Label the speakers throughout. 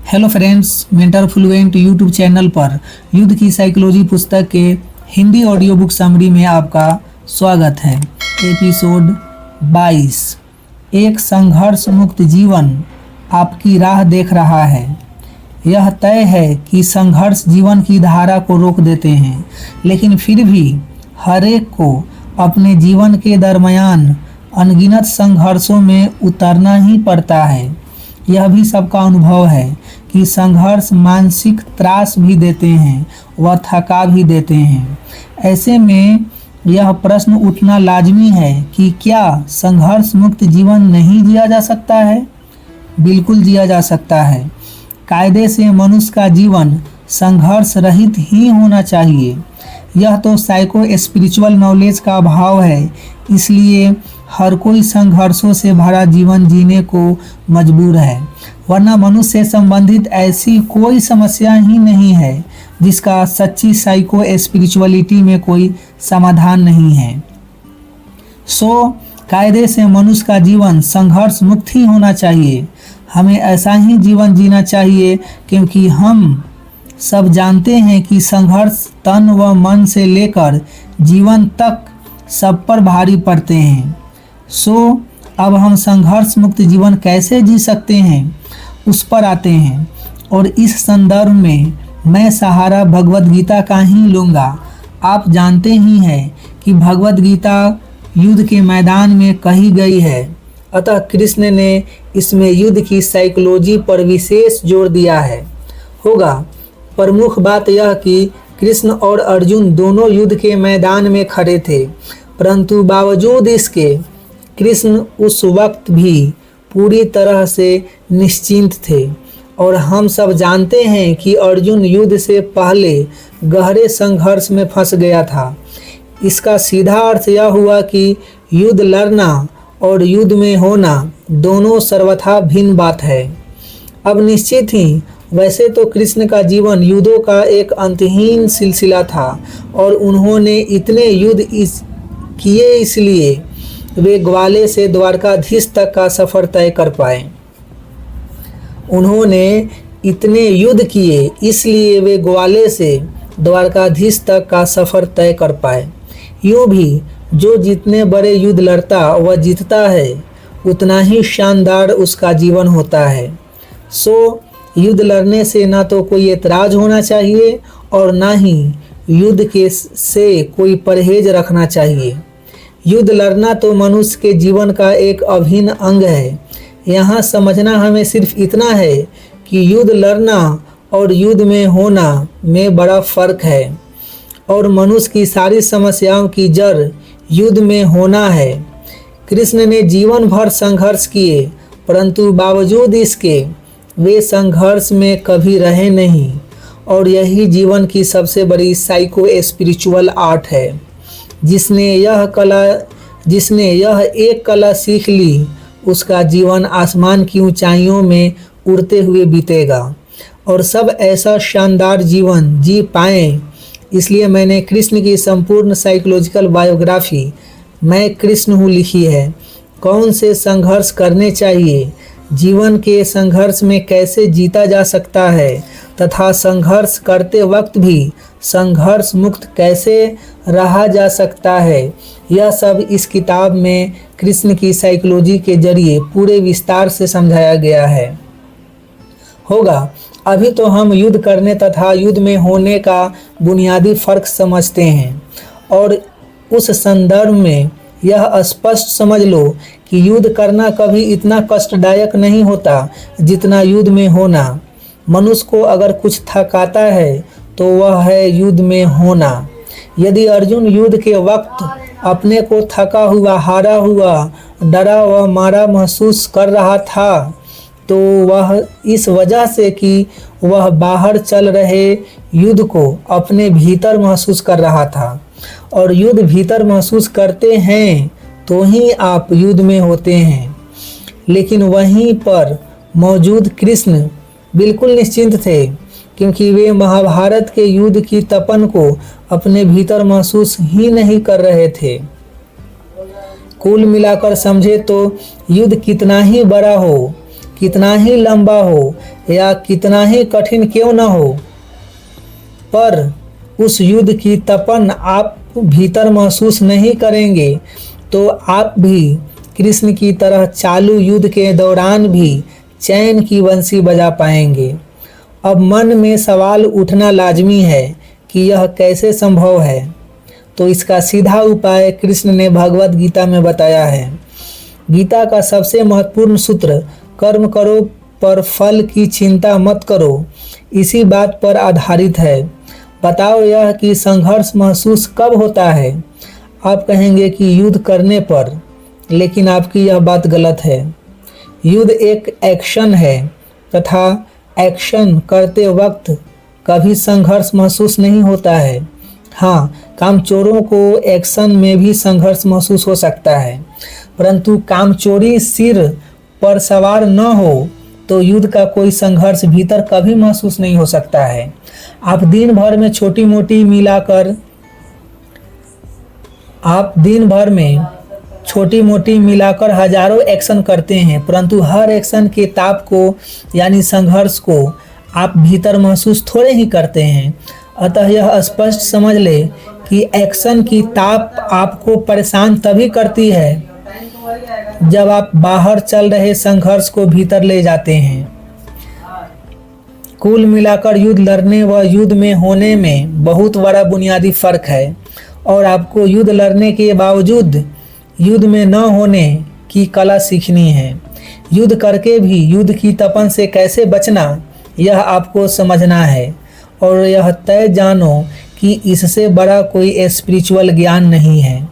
Speaker 1: Hello friends, mentor fluent YouTube channel पर युद्ध की साइकोलॉजी पुस्तक के हिंदी ऑडियो बुक समरी में आपका स्वागत है। एपिसोड 22। एक संघर्ष मुक्त जीवन आपकी राह देख रहा है। यह तय है कि संघर्ष जीवन की धारा को रोक देते हैं, लेकिन फिर भी हर एक को अपने जीवन के दरमियान अनगिनत संघर्षों में उतरना ही पड़ता है। यह भी सबका अनुभव है कि संघर्ष मानसिक त्रास भी देते हैं व थका भी देते हैं। ऐसे में यह प्रश्न उठना लाजमी है कि क्या संघर्ष मुक्त जीवन नहीं जिया जा सकता है? बिल्कुल जिया जा सकता है। कायदे से मनुष्य का जीवन संघर्ष रहित ही होना चाहिए। यह तो साइको स्पिरिचुअल नॉलेज का अभाव है, इसलिए हर कोई संघर्षों से भरा जीवन जीने को मजबूर है, वरना मनुष्य से संबंधित ऐसी कोई समस्या ही नहीं है जिसका सच्ची साइको स्पिरिचुअलिटी में कोई समाधान नहीं है। कायदे से मनुष्य का जीवन संघर्ष मुक्त ही होना चाहिए। हमें ऐसा ही जीवन जीना चाहिए, क्योंकि हम सब जानते हैं कि संघर्ष तन व मन से लेकर जीवन तक सब पर भारी पड़ते हैं। अब हम संघर्ष मुक्त जीवन कैसे जी सकते हैं, उस पर आते हैं। और इस संदर्भ में मैं सहारा भगवत गीता का ही लूँगा। आप जानते ही हैं कि भगवत गीता युद्ध के मैदान में कही गई है, अतः कृष्ण ने इसमें युद्ध की साइकोलॉजी पर विशेष जोर दिया है होगा। प्रमुख बात यह कि कृष्ण और अर्जुन दोनों युद्ध के मैदान में खड़े थे, परंतु बावजूद इसके कृष्ण उस वक्त भी पूरी तरह से निश्चिंत थे। और हम सब जानते हैं कि अर्जुन युद्ध से पहले गहरे संघर्ष में फंस गया था। इसका सीधा अर्थ यह हुआ कि युद्ध लड़ना और युद्ध में होना दोनों सर्वथा भिन्न बात है। अब निश्चित ही वैसे तो कृष्ण का जीवन युद्धों का एक अंतहीन सिलसिला था, और उन्होंने इतने युद्ध किए इसलिए वे ग्वाले से द्वारकाधीश तक का सफ़र तय कर पाए। उन्होंने इतने युद्ध किए इसलिए वे ग्वाले से द्वारकाधीश तक का सफ़र तय कर पाए। यूँ भी जो जितने बड़े युद्ध लड़ता व जीतता है, उतना ही शानदार उसका जीवन होता है। युद्ध लड़ने से ना तो कोई एतराज़ होना चाहिए और ना ही युद्ध से कोई परहेज रखना चाहिए। युद्ध लड़ना तो मनुष्य के जीवन का एक अभिन्न अंग है। यहाँ समझना हमें सिर्फ इतना है कि युद्ध लड़ना और युद्ध में होना में बड़ा फर्क है, और मनुष्य की सारी समस्याओं की जड़ युद्ध में होना है। कृष्ण ने जीवन भर संघर्ष किए, परंतु बावजूद इसके वे संघर्ष में कभी रहे नहीं, और यही जीवन की सबसे बड़ी साइको स्पिरिचुअल आर्ट है। जिसने यह एक कला सीख ली, उसका जीवन आसमान की ऊंचाइयों में उड़ते हुए बीतेगा, और सब ऐसा शानदार जीवन जी पाएं। इसलिए मैंने कृष्ण की संपूर्ण साइकोलॉजिकल बायोग्राफी मैं कृष्ण हूँ लिखी है। कौन से संघर्ष करने चाहिए, जीवन के संघर्ष में कैसे जीता जा सकता है, तथा संघर्ष करते वक्त भी संघर्ष मुक्त कैसे रहा जा सकता है, यह सब इस किताब में कृष्ण की साइकोलॉजी के जरिए पूरे विस्तार से समझाया गया है होगा। अभी तो हम युद्ध करने तथा युद्ध में होने का बुनियादी फर्क समझते हैं, और उस संदर्भ में यह स्पष्ट समझ लो कि युद्ध करना कभी इतना कष्टदायक नहीं होता जितना युद्ध में होना। मनुष्य को अगर कुछ थकाता है तो वह है युद्ध में होना। यदि अर्जुन युद्ध के वक्त अपने को थका हुआ, हारा हुआ, डरा व मारा महसूस कर रहा था, तो वह इस वजह से कि वह बाहर चल रहे युद्ध को अपने भीतर महसूस कर रहा था, और युद्ध भीतर महसूस करते हैं तो ही आप युद्ध में होते हैं। लेकिन वहीं पर मौजूद कृष्ण बिल्कुल निश्चिंत थे, क्योंकि वे महाभारत के युद्ध की तपन को अपने भीतर महसूस ही नहीं कर रहे थे। कुल मिलाकर समझे तो युद्ध कितना ही बड़ा हो, कितना ही लंबा हो या कितना ही कठिन क्यों न हो, पर उस युद्ध की तपन आप भीतर महसूस नहीं करेंगे तो आप भी कृष्ण की तरह चालू युद्ध के दौरान भी चैन की बंसी बजा पाएंगे। अब मन में सवाल उठना लाजमी है कि यह कैसे संभव है। तो इसका सीधा उपाय कृष्ण ने भगवत गीता में बताया है। गीता का सबसे महत्वपूर्ण सूत्र कर्म करो पर फल की चिंता मत करो इसी बात पर आधारित है। बताओ यह कि संघर्ष महसूस कब होता है। आप कहेंगे कि युद्ध करने पर, लेकिन आपकी यह बात गलत है। युद्ध एक एक्शन है तथा एक्शन करते वक्त कभी संघर्ष महसूस नहीं होता है। हाँ, कामचोरों को एक्शन में भी संघर्ष महसूस हो सकता है, परंतु कामचोरी सिर पर सवार न हो तो युद्ध का कोई संघर्ष भीतर कभी महसूस नहीं हो सकता है। आप दिन भर में छोटी मोटी मिलाकर हजारों एक्शन करते हैं, परंतु हर एक्शन के ताप को यानी संघर्ष को आप भीतर महसूस थोड़े ही करते हैं। अतः यह स्पष्ट समझ ले कि एक्शन की ताप आपको परेशान तभी करती है जब आप बाहर चल रहे संघर्ष को भीतर ले जाते हैं। कुल मिलाकर युद्ध लड़ने व युद्ध में होने में बहुत बड़ा बुनियादी फर्क है और आपको युद्ध लड़ने के बावजूद युद्ध में न होने की कला सीखनी है। युद्ध करके भी युद्ध की तपन से कैसे बचना यह आपको समझना है और यह तय जानो कि इससे बड़ा कोई स्पिरिचुअल ज्ञान नहीं है।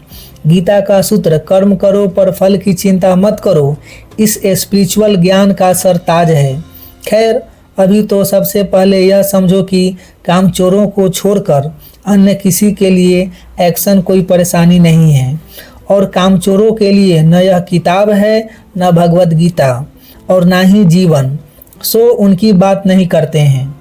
Speaker 1: गीता का सूत्र कर्म करो पर फल की चिंता मत करो इस स्पिरिचुअल ज्ञान का सरताज है। खैर, अभी तो सबसे पहले यह समझो कि कामचोरों को छोड़कर अन्य किसी के लिए एक्शन कोई परेशानी नहीं है और कामचोरों के लिए न यह किताब है, न भगवत गीता और न ही जीवन। सो उनकी बात नहीं करते हैं।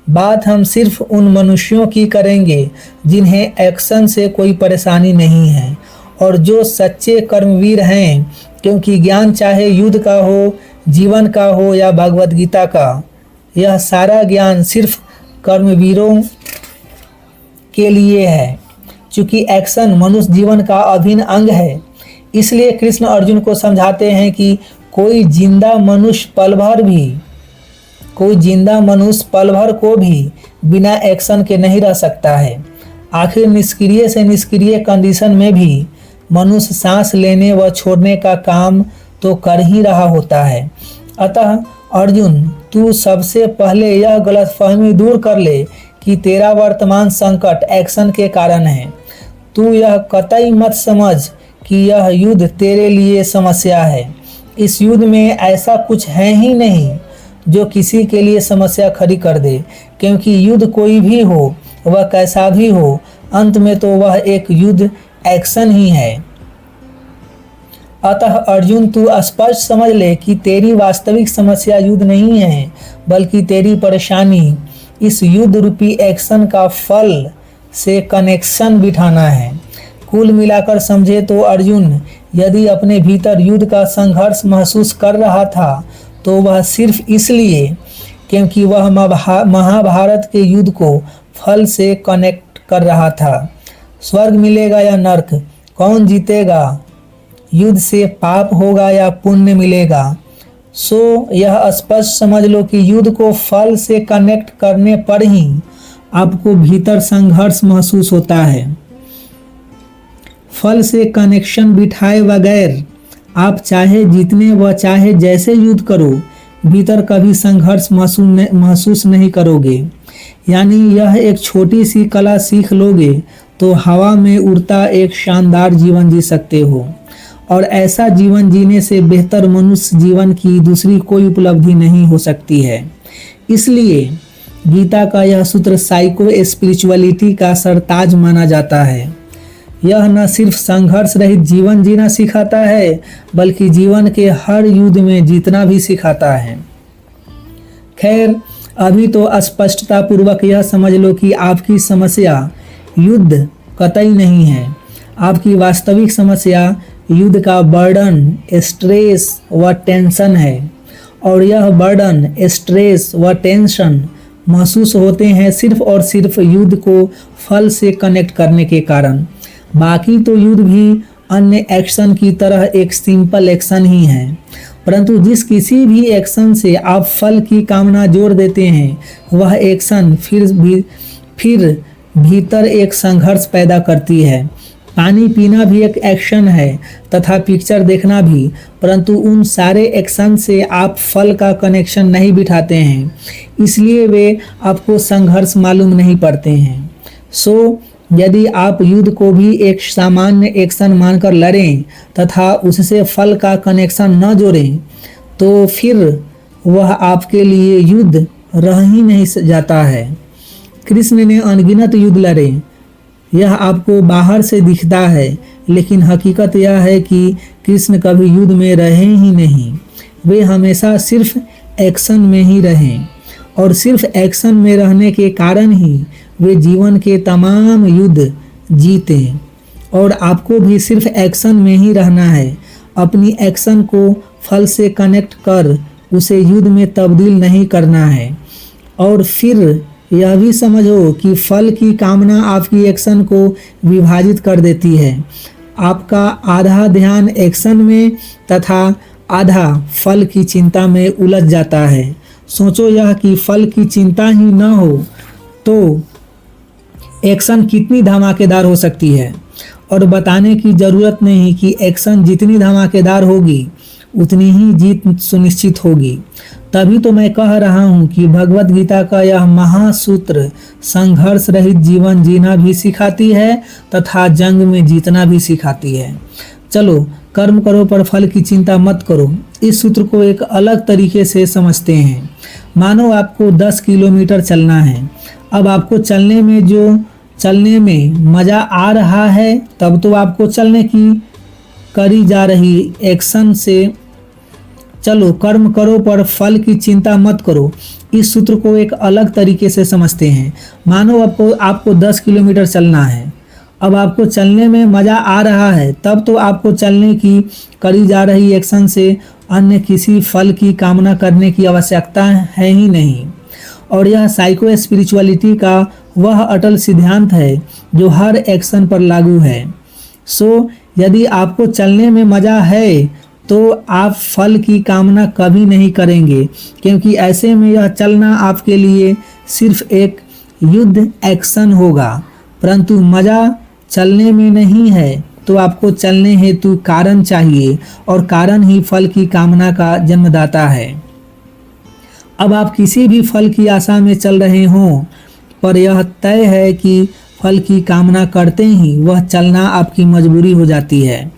Speaker 1: बात हम सिर्फ उन मनुष्यों की करेंगे जिन्हें एक्शन से कोई परेशानी नहीं है और जो सच्चे कर्मवीर हैं, क्योंकि ज्ञान चाहे युद्ध का हो, जीवन का हो या भगवत गीता का, यह सारा ज्ञान सिर्फ कर्मवीरों के लिए है। चूँकि एक्शन मनुष्य जीवन का अभिन्न अंग है, इसलिए कृष्ण अर्जुन को समझाते हैं कि कोई जिंदा मनुष्य पल भर को भी बिना एक्शन के नहीं रह सकता है। आखिर निष्क्रिय से निष्क्रिय कंडीशन में भी मनुष्य सांस लेने व छोड़ने का काम तो कर ही रहा होता है। अतः अर्जुन, तू सबसे पहले यह गलतफहमी दूर कर ले कि तेरा वर्तमान संकट एक्शन के कारण है। तू यह कतई मत समझ कि यह युद्ध तेरे लिए समस्या है। इस युद्ध में ऐसा कुछ है ही नहीं जो किसी के लिए समस्या खड़ी कर दे, क्योंकि युद्ध कोई भी हो, वह कैसा भी हो, अंत में तो वह एक युद्ध एक्शन ही है। अतः अर्जुन, तू स्पष्ट समझ ले कि तेरी वास्तविक समस्या युद्ध नहीं है, बल्कि तेरी परेशानी इस युद्ध रूपी एक्शन का फल से कनेक्शन बिठाना है। कुल मिलाकर समझे तो अर्जुन यदि अपने भीतर युद्ध का संघर्ष महसूस कर रहा था तो वह सिर्फ इसलिए क्योंकि वह महाभारत के युद्ध को फल से कनेक्ट कर रहा था। स्वर्ग मिलेगा या नर्क, कौन जीतेगा? युद्ध से पाप होगा या पुण्य मिलेगा? सो यह स्पष्ट समझ लो कि युद्ध को फल से कनेक्ट करने पर ही आपको भीतर संघर्ष महसूस होता है। फल से कनेक्शन बिठाए बगैर आप चाहे जितने व चाहे जैसे युद्ध करो, भीतर कभी संघर्ष महसूस नहीं करोगे। यानी यह एक छोटी सी कला सीख लोगे तो हवा में उड़ता एक शानदार जीवन जी सकते हो, और ऐसा जीवन जीने से बेहतर मनुष्य जीवन की दूसरी कोई उपलब्धि नहीं हो सकती है। इसलिए गीता का यह सूत्र साइको स्पिरिचुअलिटी का सरताज माना जाता है। यह न सिर्फ संघर्ष रहित जीवन जीना सिखाता है, बल्कि जीवन के हर युद्ध में जीतना भी सिखाता है। खैर, अभी तो स्पष्टता पूर्वक यह समझ लो कि आपकी समस्या युद्ध कतई नहीं है। आपकी वास्तविक समस्या युद्ध का बर्डन, स्ट्रेस व टेंशन है, और यह बर्डन, स्ट्रेस व टेंशन महसूस होते हैं सिर्फ और सिर्फ युद्ध को फल से कनेक्ट करने के कारण। बाकी तो युद्ध भी अन्य एक्शन की तरह एक सिंपल एक्शन ही है, परंतु जिस किसी भी एक्शन से आप फल की कामना जोड़ देते हैं वह एक्शन फिर भीतर एक संघर्ष पैदा करती है। पानी पीना भी एक एक्शन है तथा पिक्चर देखना भी, परंतु उन सारे एक्शन से आप फल का कनेक्शन नहीं बिठाते हैं, इसलिए वे आपको संघर्ष मालूम नहीं पड़ते हैं। सो यदि आप युद्ध को भी एक सामान्य एक्शन मानकर लड़ें तथा उससे फल का कनेक्शन न जोड़ें तो फिर वह आपके लिए युद्ध रह ही नहीं जाता है। कृष्ण ने अनगिनत युद्ध लड़े, यह आपको बाहर से दिखता है, लेकिन हकीकत यह है कि कृष्ण कभी युद्ध में रहे ही नहीं। वे हमेशा सिर्फ एक्शन में ही रहें और सिर्फ एक्शन में रहने के कारण ही वे जीवन के तमाम युद्ध जीते। और आपको भी सिर्फ एक्शन में ही रहना है। अपनी एक्शन को फल से कनेक्ट कर उसे युद्ध में तब्दील नहीं करना है। और फिर यह भी समझो कि फल की कामना आपकी एक्शन को विभाजित कर देती है। आपका आधा ध्यान एक्शन में तथा आधा फल की चिंता में उलझ जाता है। सोचो यह कि फल की चिंता ही न हो तो एक्शन कितनी धमाकेदार हो सकती है, और बताने की ज़रूरत नहीं कि एक्शन जितनी धमाकेदार होगी उतनी ही जीत सुनिश्चित होगी। तभी तो मैं कह रहा हूँ कि भगवत गीता का यह महासूत्र संघर्ष रहित जीवन जीना भी सिखाती है तथा जंग में जीतना भी सिखाती है। चलो कर्म करो पर फल की चिंता मत करो, इस सूत्र को एक अलग तरीके से समझते हैं। मानो आपको 10 किलोमीटर चलना है। अब आपको चलने में मज़ा आ रहा है, तब तो आपको चलने की करी जा रही एक्शन से चलो कर्म करो पर फल की चिंता मत करो, इस सूत्र को एक अलग तरीके से समझते हैं। मानो आपको 10 किलोमीटर चलना है। अब आपको चलने में मज़ा आ रहा है, तब तो आपको चलने की करी जा रही एक्शन से अन्य किसी फल की कामना करने की आवश्यकता है ही नहीं। और यह साइको स्पिरिचुअलिटी का वह अटल सिद्धांत है जो हर एक्शन पर लागू है। सो यदि आपको चलने में मज़ा है तो आप फल की कामना कभी नहीं करेंगे, क्योंकि ऐसे में यह चलना आपके लिए सिर्फ एक युद्ध एक्शन होगा। परंतु मज़ा चलने में नहीं है तो आपको चलने हेतु कारण चाहिए, और कारण ही फल की कामना का जन्मदाता है। अब आप किसी भी फल की आशा में चल रहे हों, पर यह तय है कि फल की कामना करते ही वह चलना आपकी मजबूरी हो जाती है।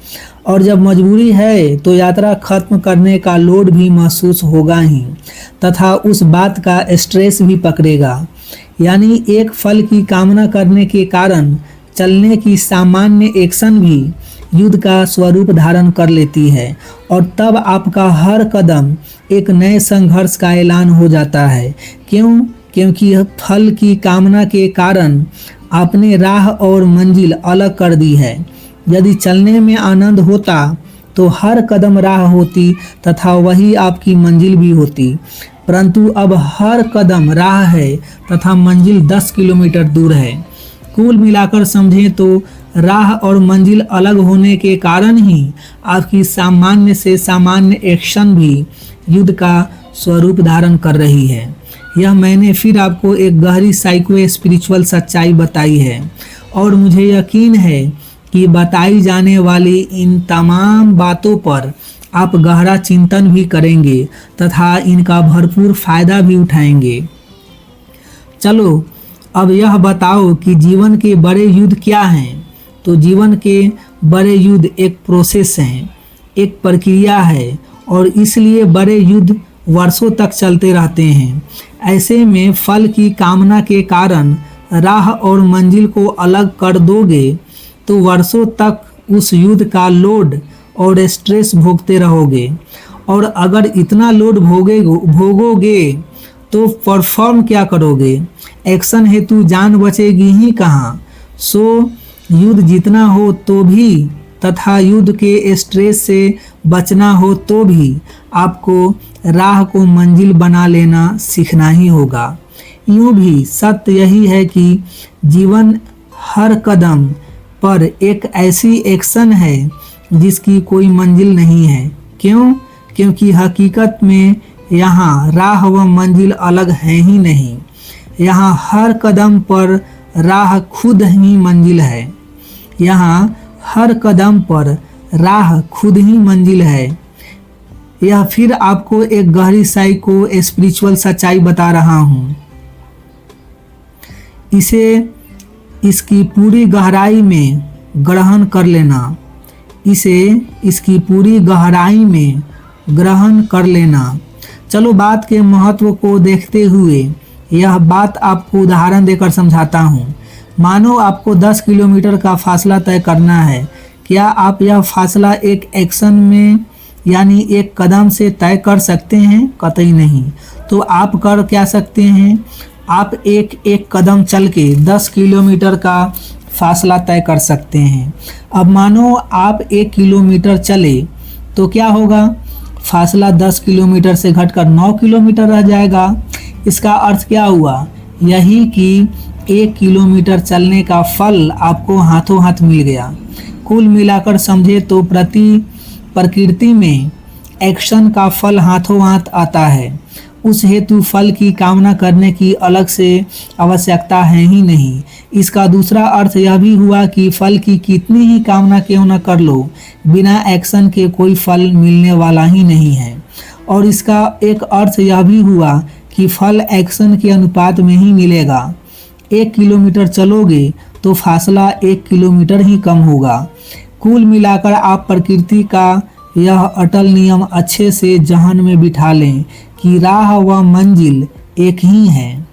Speaker 1: और जब मजबूरी है तो यात्रा खत्म करने का लोड भी महसूस होगा ही, तथा उस बात का स्ट्रेस भी पकड़ेगा। यानी एक फल की कामना करने के कारण चलने की सामान्य एक्शन भी युद्ध का स्वरूप धारण कर लेती है, और तब आपका हर कदम एक नए संघर्ष का ऐलान हो जाता है। क्यों? क्योंकि फल की कामना के कारण आपने राह और मंजिल अलग कर दी है। यदि चलने में आनंद होता तो हर कदम राह होती तथा वही आपकी मंजिल भी होती, परंतु अब हर कदम राह है तथा मंजिल 10 किलोमीटर दूर है। कुल मिलाकर समझें तो राह और मंजिल अलग होने के कारण ही आपकी सामान्य से सामान्य एक्शन भी युद्ध का स्वरूप धारण कर रही है। यह मैंने फिर आपको एक गहरी साइको स्पिरिचुअल सच्चाई बताई है, और मुझे यकीन है कि बताई जाने वाली इन तमाम बातों पर आप गहरा चिंतन भी करेंगे तथा इनका भरपूर फायदा भी उठाएंगे। चलो अब यह बताओ कि जीवन के बड़े युद्ध क्या हैं। तो जीवन के बड़े युद्ध एक प्रोसेस है, एक प्रक्रिया है, और इसलिए बड़े युद्ध वर्षों तक चलते रहते हैं। ऐसे में फल की कामना के कारण राह और मंजिल को अलग कर दोगे तो वर्षों तक उस युद्ध का लोड और स्ट्रेस भोगते रहोगे, और अगर इतना लोड भोगोगे तो परफॉर्म क्या करोगे? एक्शन हेतु जान बचेगी ही कहाँ। सो युद्ध जीतना हो तो भी तथा युद्ध के स्ट्रेस से बचना हो तो भी आपको राह को मंजिल बना लेना सीखना ही होगा। यूं भी सत्य यही है कि जीवन हर कदम पर एक ऐसी एक्शन है जिसकी कोई मंजिल नहीं है। क्यों? क्योंकि हकीकत में यहाँ राह व मंजिल अलग है ही नहीं। यहाँ हर कदम पर राह खुद ही मंजिल है। यहाँ हर कदम पर राह खुद ही मंजिल है। यह फिर आपको एक गहरी साइको स्पिरिचुअल सच्चाई बता रहा हूँ। इसे इसकी पूरी गहराई में ग्रहण कर लेना। इसे इसकी पूरी गहराई में ग्रहण कर लेना। चलो बात के महत्व को देखते हुए यह बात आपको उदाहरण देकर समझाता हूँ। मानो आपको 10 किलोमीटर का फासला तय करना है। क्या आप यह फासला एक एक्शन में यानी एक कदम से तय कर सकते हैं? कतई नहीं। तो आप कर क्या सकते हैं? आप एक एक कदम चल के 10 किलोमीटर का फासला तय कर सकते हैं। अब मानो आप 1 किलोमीटर चले तो क्या होगा? फासला 10 किलोमीटर से घटकर 9 किलोमीटर रह जाएगा। इसका अर्थ क्या हुआ? यही कि 1 किलोमीटर चलने का फल आपको हाथों हाथ मिल गया। कुल मिलाकर समझे तो प्रकृति में एक्शन का फल हाथों हाथ आता है। उस हेतु फल की कामना करने की अलग से आवश्यकता है ही नहीं। इसका दूसरा अर्थ यह भी हुआ कि फल की कितनी ही कामना क्यों न कर लो, बिना एक्शन के कोई फल मिलने वाला ही नहीं है। और इसका एक अर्थ यह भी हुआ कि फल एक्शन के अनुपात में ही मिलेगा। 1 किलोमीटर चलोगे तो फासला 1 किलोमीटर ही कम होगा। कुल मिलाकर आप प्रकृति का यह अटल नियम अच्छे से जहन में बिठा लें कि राह व मंजिल एक ही है।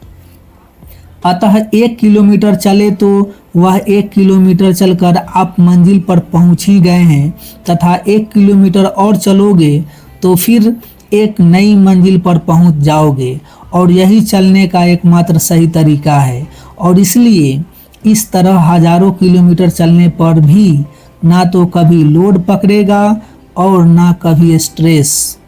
Speaker 1: अतः 1 किलोमीटर चले तो वह 1 किलोमीटर चलकर आप मंजिल पर पहुंच ही गए हैं, तथा 1 किलोमीटर और चलोगे तो फिर एक नई मंजिल पर पहुंच जाओगे। और यही चलने का एकमात्र सही तरीका है। और इसलिए इस तरह हजारों किलोमीटर चलने पर भी ना तो कभी लोड पकड़ेगा और ना कभी स्ट्रेस।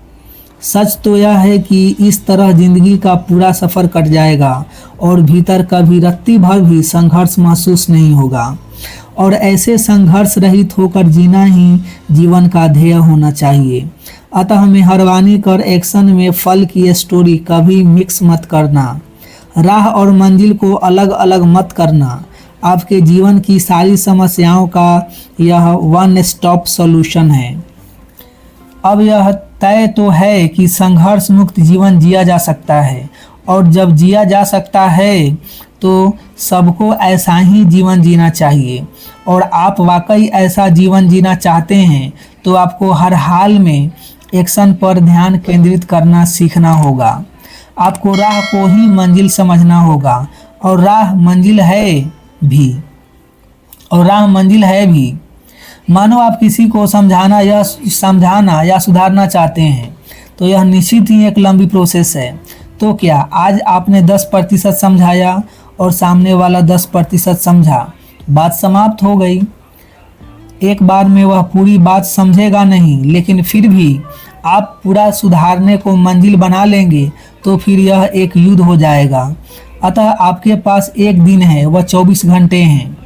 Speaker 1: सच तो यह है कि इस तरह जिंदगी का पूरा सफ़र कट जाएगा और भीतर कभी रत्ती भर भी संघर्ष महसूस नहीं होगा। और ऐसे संघर्ष रहित होकर जीना ही जीवन का ध्येय होना चाहिए। अतः मेहरबानी कर एक्शन में फल की स्टोरी कभी मिक्स मत करना। राह और मंजिल को अलग अलग मत करना। आपके जीवन की सारी समस्याओं का यह वन स्टॉप सॉल्यूशन है। अब यह तय तो है कि संघर्ष मुक्त जीवन जिया जा सकता है, और जब जिया जा सकता है तो सबको ऐसा ही जीवन जीना चाहिए। और आप वाकई ऐसा जीवन जीना चाहते हैं तो आपको हर हाल में एक्शन पर ध्यान केंद्रित करना सीखना होगा। आपको राह को ही मंजिल समझना होगा, और राह मंजिल है भी। मानो आप किसी को समझाना या सुधारना चाहते हैं तो यह निश्चित ही एक लंबी प्रोसेस है। तो क्या आज आपने 10% समझाया और सामने वाला 10% समझा, बात समाप्त हो गई। एक बार में वह पूरी बात समझेगा नहीं, लेकिन फिर भी आप पूरा सुधारने को मंजिल बना लेंगे तो फिर यह एक युद्ध हो जाएगा। अतः आपके पास एक दिन है वह 24 घंटे हैं।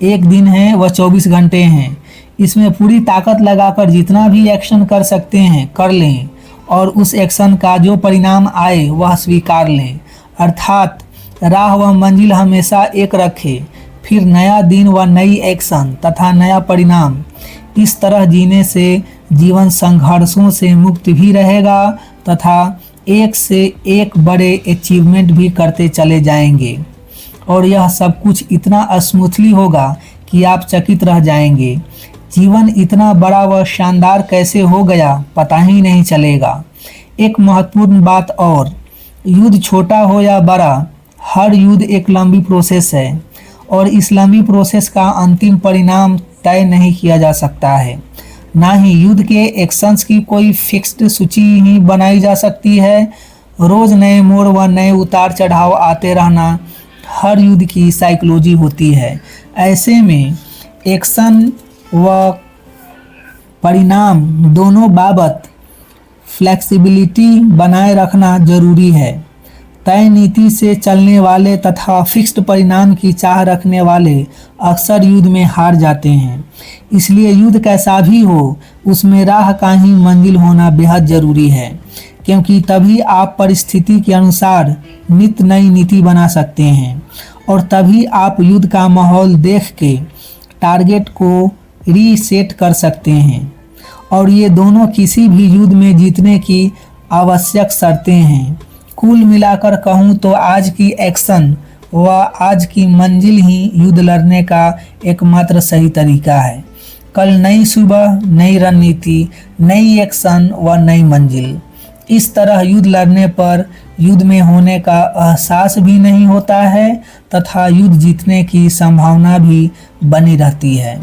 Speaker 1: एक दिन है वह 24 घंटे हैं। इसमें पूरी ताकत लगाकर जितना भी एक्शन कर सकते हैं कर लें, और उस एक्शन का जो परिणाम आए वह स्वीकार लें। अर्थात राह व मंजिल हमेशा एक रखें, फिर नया दिन व नई एक्शन तथा नया परिणाम। इस तरह जीने से जीवन संघर्षों से मुक्त भी रहेगा तथा एक से एक बड़े अचीवमेंट भी करते चले जाएंगे। और यह सब कुछ इतना स्मूथली होगा कि आप चकित रह जाएंगे। जीवन इतना बड़ा व शानदार कैसे हो गया पता ही नहीं चलेगा। एक महत्वपूर्ण बात और, युद्ध छोटा हो या बड़ा, हर युद्ध एक लंबी प्रोसेस है, और इस लंबी प्रोसेस का अंतिम परिणाम तय नहीं किया जा सकता है। ना ही युद्ध के एक्शंस की कोई फिक्स्ड सूची ही बनाई जा सकती है। रोज नए मोड़ व नए उतार चढ़ाव आते रहना हर युद्ध की साइकोलॉजी होती है। ऐसे में एक्शन व परिणाम दोनों बाबत फ्लेक्सिबिलिटी बनाए रखना जरूरी है। तय नीति से चलने वाले तथा फिक्स्ड परिणाम की चाह रखने वाले अक्सर युद्ध में हार जाते हैं। इसलिए युद्ध कैसा भी हो, उसमें राह का ही मंजिल होना बेहद जरूरी है, क्योंकि तभी आप परिस्थिति के अनुसार नित नई नीति बना सकते हैं और तभी आप युद्ध का माहौल देख के टारगेट को रीसेट कर सकते हैं। और ये दोनों किसी भी युद्ध में जीतने की आवश्यक शर्तें हैं। कुल मिलाकर कहूँ तो आज की एक्शन व आज की मंजिल ही युद्ध लड़ने का एकमात्र सही तरीका है। कल नई सुबह, नई रणनीति, नई एक्शन व नई मंजिल। इस तरह युद्ध लड़ने पर युद्ध में होने का एहसास भी नहीं होता है तथा युद्ध जीतने की संभावना भी बनी रहती है।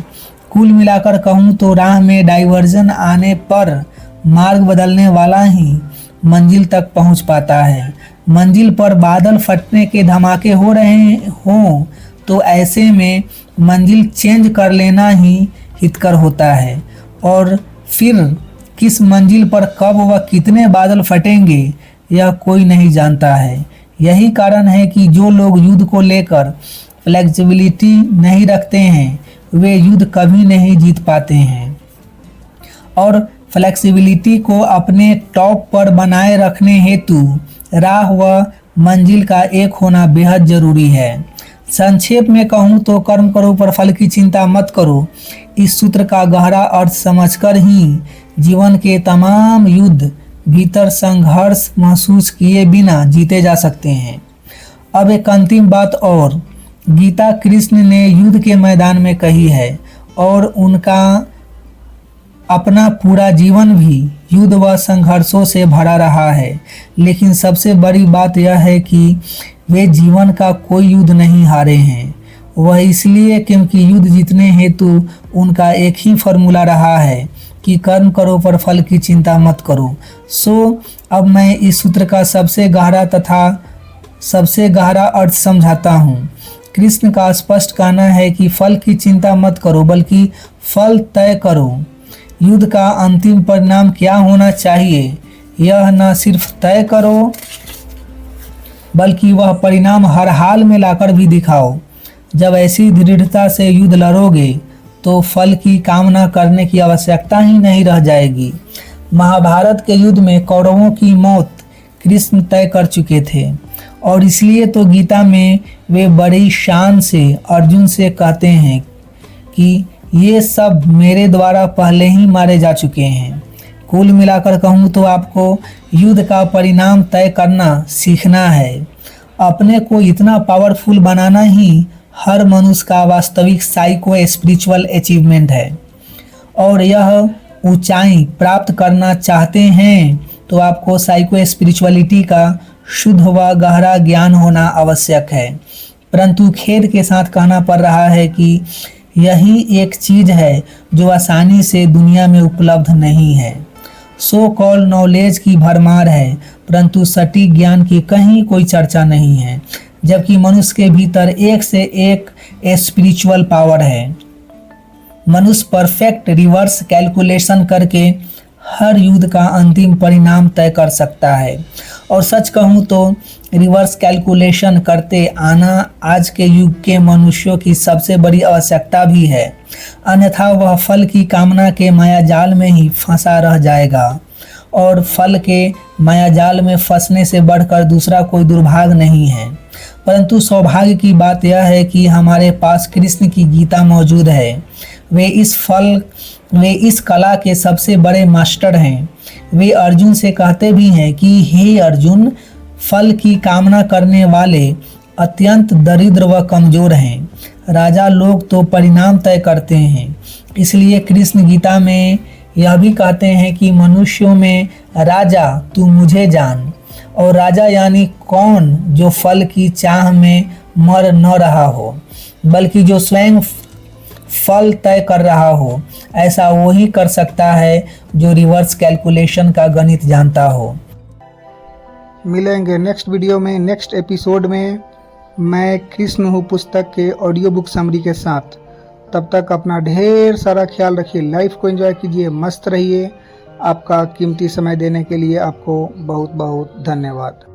Speaker 1: कुल मिलाकर कहूँ तो राह में डाइवर्जन आने पर मार्ग बदलने वाला ही मंजिल तक पहुँच पाता है। मंजिल पर बादल फटने के धमाके हो रहे हों तो ऐसे में मंजिल चेंज कर लेना ही हितकर होता है। और फिर किस मंजिल पर कब व कितने बादल फटेंगे यह कोई नहीं जानता है। यही कारण है कि जो लोग युद्ध को लेकर फ्लेक्सिबिलिटी नहीं रखते हैं वे युद्ध कभी नहीं जीत पाते हैं। और फ्लेक्सिबिलिटी को अपने टॉप पर बनाए रखने हेतु राह व मंजिल का एक होना बेहद जरूरी है। संक्षेप में कहूँ तो कर्म करो पर फल की चिंता मत करो। इस सूत्र का गहरा अर्थ समझकर ही जीवन के तमाम युद्ध भीतर संघर्ष महसूस किए बिना जीते जा सकते हैं। अब एक अंतिम बात और, गीता कृष्ण ने युद्ध के मैदान में कही है और उनका अपना पूरा जीवन भी युद्ध व संघर्षों से भरा रहा है। लेकिन सबसे बड़ी बात यह है कि वे जीवन का कोई युद्ध नहीं हारे हैं। वह इसलिए क्योंकि युद्ध जीतने हेतु उनका एक ही फॉर्मूला रहा है कि कर्म करो पर फल की चिंता मत करो। अब मैं इस सूत्र का सबसे गहरा अर्थ समझाता हूँ। कृष्ण का स्पष्ट कहना है कि फल की चिंता मत करो बल्कि फल तय करो। युद्ध का अंतिम परिणाम क्या होना चाहिए यह न सिर्फ तय करो बल्कि वह परिणाम हर हाल में लाकर भी दिखाओ। जब ऐसी दृढ़ता से युद्ध लड़ोगे तो फल की कामना करने की आवश्यकता ही नहीं रह जाएगी। महाभारत के युद्ध में कौरवों की मौत कृष्ण तय कर चुके थे और इसलिए तो गीता में वे बड़ी शान से अर्जुन से कहते हैं कि ये सब मेरे द्वारा पहले ही मारे जा चुके हैं। कुल मिलाकर कहूँ तो आपको युद्ध का परिणाम तय करना सीखना है। अपने को इतना पावरफुल बनाना ही हर मनुष्य का वास्तविक साइको स्पिरिचुअल अचीवमेंट है। और यह ऊंचाई प्राप्त करना चाहते हैं तो आपको साइको स्पिरिचुअलिटी का शुद्ध व गहरा ज्ञान होना आवश्यक है। परंतु खेद के साथ कहना पड़ रहा है कि यही एक चीज है जो आसानी से दुनिया में उपलब्ध नहीं है। सो कॉल नॉलेज की भरमार है परंतु सटीक ज्ञान की कहीं कोई चर्चा नहीं है, जबकि मनुष्य के भीतर एक से एक स्पिरिचुअल पावर है। मनुष्य परफेक्ट रिवर्स कैलकुलेशन करके हर युद्ध का अंतिम परिणाम तय कर सकता है। और सच कहूँ तो रिवर्स कैलकुलेशन करते आना आज के युग के मनुष्यों की सबसे बड़ी आवश्यकता भी है, अन्यथा वह फल की कामना के मायाजाल में ही फंसा रह जाएगा। और फल के मायाजाल में फंसने से बढ़कर दूसरा कोई दुर्भाग्य नहीं है। परंतु सौभाग्य की बात यह है कि हमारे पास कृष्ण की गीता मौजूद है। वे इस कला के सबसे बड़े मास्टर हैं। वे अर्जुन से कहते भी हैं कि हे अर्जुन, फल की कामना करने वाले अत्यंत दरिद्र व कमजोर हैं। राजा लोग तो परिणाम तय करते हैं। इसलिए कृष्ण गीता में यह भी कहते हैं कि मनुष्यों में राजा तू मुझे जान। और राजा यानी कौन? जो फल की चाह में मर न रहा हो बल्कि जो स्वयं फल तय कर रहा हो। ऐसा वही कर सकता है जो रिवर्स कैलकुलेशन का गणित जानता हो।
Speaker 2: मिलेंगे नेक्स्ट वीडियो में, नेक्स्ट एपिसोड में। मैं कृष्ण हूँ पुस्तक के ऑडियो बुक समरी के साथ। तब तक अपना ढेर सारा ख्याल रखिए, लाइफ को एंजॉय कीजिए, मस्त रहिए। आपका कीमती समय देने के लिए आपको बहुत बहुत धन्यवाद।